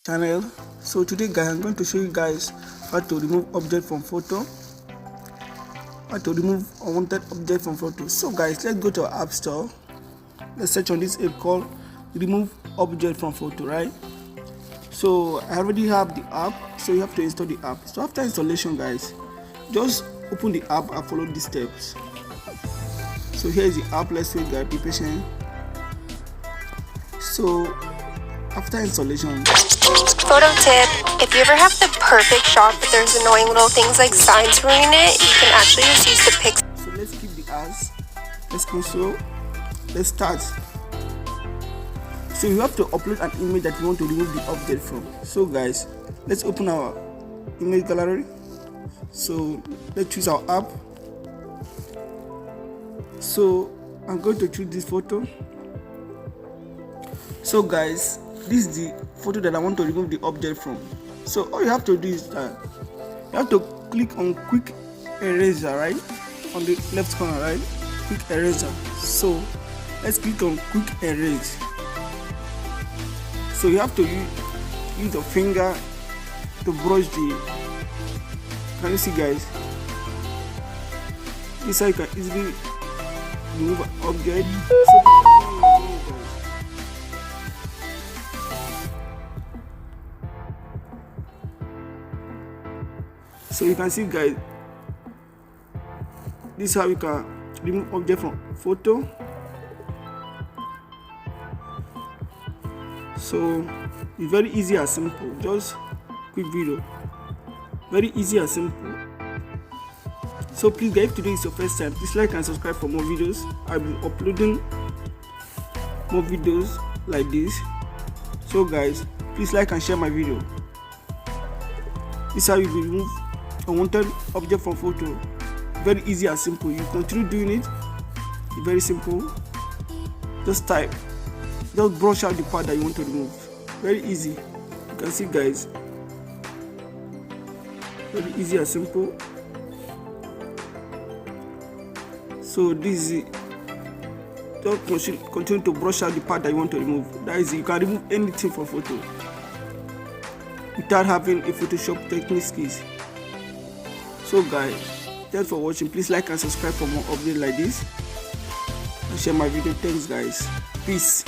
Channel. So today guys, I'm going to show you guys how to remove object from photo, how to remove unwanted object from photo. So guys, let's go to our app store. Let's search on this app called remove object from photo, right? So I already have the app, so you have to install the app. So after installation guys, just open the app and follow these steps. So here is the app. Let's wait guys, be patient. So after installation, photo tip: if you ever have the perfect shot but there's annoying little things like signs ruining it, you can actually just use the pixel. So let's keep the ads, let's console, let's start. So you have to upload an image that you want to remove the object from. So guys, let's open our image gallery. So let's choose our app. So I'm going to choose this photo. So guys, this is the photo that I want to remove the object from. So all you have to do is you have to click on quick eraser, right, on the left corner, right, quick eraser. So let's click on quick erase. So you have to use the finger to brush the, can you see guys, this how you can easily remove an object. So you can see guys, this is how you can remove object from photo. So it's very easy and simple, just quick video, very easy and simple. So please guys, if today is your first time, please like and subscribe for more videos. I'll be uploading more videos like this. So guys, please like and share my video. This is how you remove unwanted object from photo. Very easy and simple. You continue doing it. It's very simple. Just type, just brush out the part that you want to remove. Very easy. You can see guys, very easy and simple. So this is it. Just continue to brush out the part that you want to remove. That is it. You can remove anything from photo without having a Photoshop technique skills. So guys, thanks for watching. Please like and subscribe for more updates like this and share my video. Thanks guys. Peace.